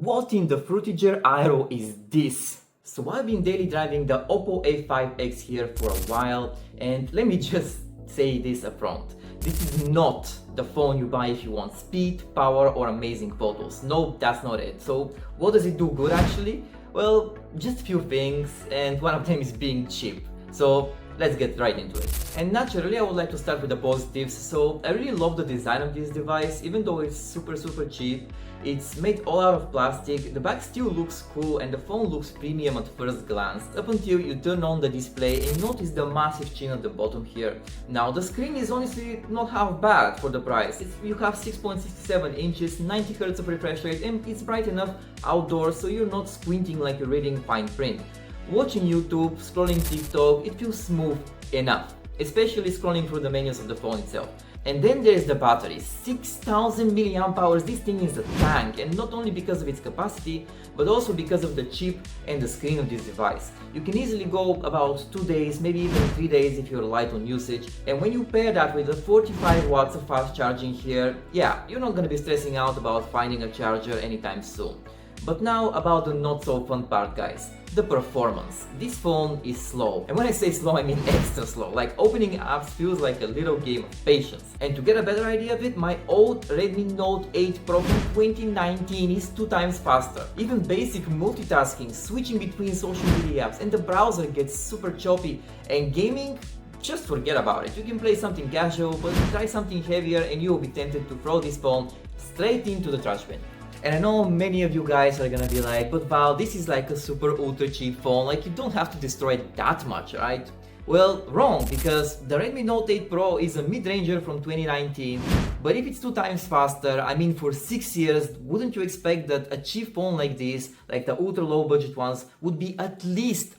what in the fruitiger aero is this? So I've been daily driving the Oppo A5X here for a while, and let me just say this up front. This is not the phone you buy if you want speed, power or amazing photos. No, that's not it. So what does it do good actually? Well, just a few things, and one of them is being cheap. So let's get right into it. And naturally I would like to start with the positives. So I really love the design of this device. Even though it's super cheap, it's made all out of plastic, the back still looks cool and the phone looks premium at first glance, up until you turn on the display and notice the massive chin at the bottom here. Now the screen is honestly not half bad for the price. You have 6.67 inches, 90 Hz of refresh rate, and it's bright enough outdoors so you're not squinting like you're reading fine print. Watching YouTube, scrolling TikTok, it feels smooth enough, especially scrolling through the menus of the phone itself. And then there's the battery, 6000 mAh, this thing is a tank, and not only because of its capacity, but also because of the chip and the screen of this device. You can easily go about 2 days, maybe even 3 days if you're light on usage, and when you pair that with the 45 watts of fast charging here, yeah, you're not gonna be stressing out about finding a charger anytime soon. But now about the not so fun part, guys. The performance. This phone is slow. And when I say slow, I mean extra slow. Like opening apps feels like a little game of patience. And to get a better idea of it, my old Redmi Note 8 Pro from 2019 is 2 times faster. Even basic multitasking, switching between social media apps, and the browser gets super choppy. And gaming, just forget about it. You can play something casual, but try something heavier and you'll be tempted to throw this phone straight into the trash bin. And I know many of you guys are gonna be like, but Val, this is like a super ultra cheap phone, like you don't have to destroy it that much, right? Well, wrong, because the Redmi Note 8 Pro is a mid-ranger from 2019, but if it's 2 times faster, I mean for 6 years, wouldn't you expect that a cheap phone like this, like the ultra low budget ones, would be at least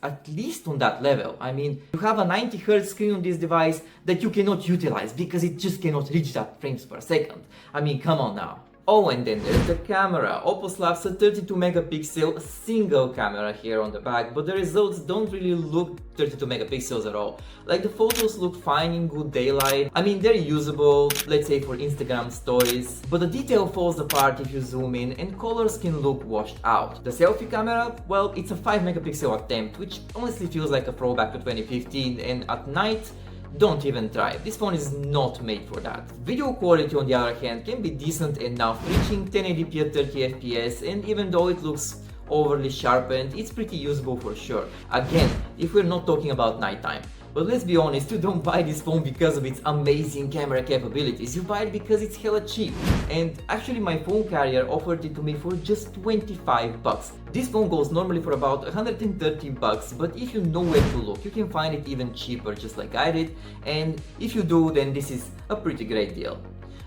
on that level? I mean, you have a 90 Hz screen on this device that you cannot utilize because it just cannot reach that frames per second. I mean, come on now. Oh, and then there's the camera. Oppo slaps a 32 megapixel single camera here on the back, but the results don't really look 32 megapixels at all. Like the photos look fine in good daylight. I mean, they're usable, let's say for Instagram stories, but the detail falls apart if you zoom in and colors can look washed out. The selfie camera, well, it's a 5 megapixel attempt, which honestly feels like a throwback to 2015, and at night, don't even try. This phone is not made for that. Video quality on the other hand can be decent enough, reaching 1080p at 30 FPS, and even though it looks overly sharpened, it's pretty usable for sure. Again, if we're not talking about nighttime. But let's be honest, you don't buy this phone because of its amazing camera capabilities, you buy it because it's hella cheap. And actually my phone carrier offered it to me for just 25 bucks. This phone goes normally for about 130 bucks, but if you know where to look, you can find it even cheaper just like I did, and if you do, then this is a pretty great deal.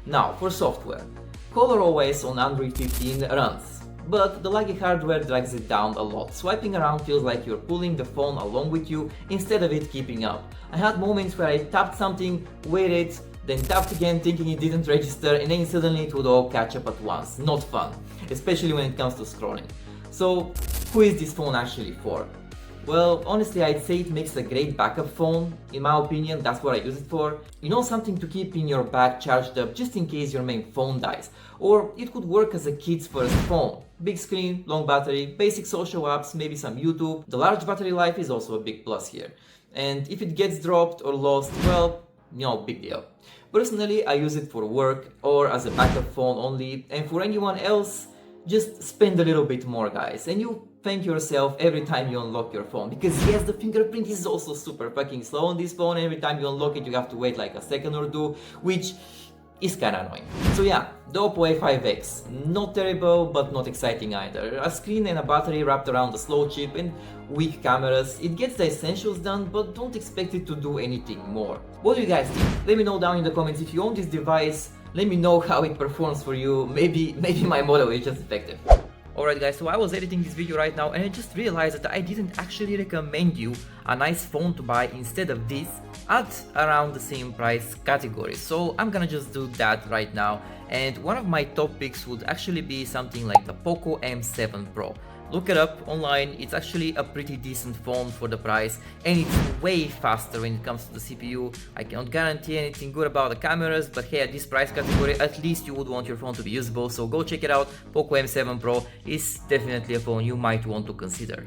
Now for software. ColorOS on Android 15 runs, but the laggy hardware drags it down a lot. Swiping around feels like you're pulling the phone along with you instead of it keeping up. I had moments where I tapped something, waited, then tapped again thinking it didn't register, and then suddenly it would all catch up at once. Not fun, especially when it comes to scrolling. So who is this phone actually for? Well, honestly, I'd say it makes a great backup phone. In my opinion, that's what I use it for. You know, something to keep in your bag charged up just in case your main phone dies. Or it could work as a kid's first phone. Big screen, long battery, basic social apps, maybe some YouTube. The large battery life is also a big plus here. And if it gets dropped or lost, well, no big deal. Personally, I use it for work or as a backup phone only, and for anyone else, just spend a little bit more, guys, and you thank yourself every time you unlock your phone, because yes, the fingerprint is also super fucking slow on this phone. Every time you unlock it you have to wait like a second or two, which is kinda annoying. So yeah, the Oppo A5X, not terrible but not exciting either. A screen and a battery wrapped around a slow chip and weak cameras. It gets the essentials done, but don't expect it to do anything more. What do you guys think? Let me know down in the comments if you own this device. Let me know how it performs for you. Maybe my model is just effective. Alright guys, so I was editing this video right now and I just realized that I didn't actually recommend you a nice phone to buy instead of this at around the same price category. So I'm gonna just do that right now, and one of my top picks would actually be something like the Poco M7 Pro. Look it up online, it's actually a pretty decent phone for the price, and it's way faster when it comes to the CPU. I cannot guarantee anything good about the cameras, but hey, at this price category, at least you would want your phone to be usable, so go check it out. Poco M7 Pro is definitely a phone you might want to consider.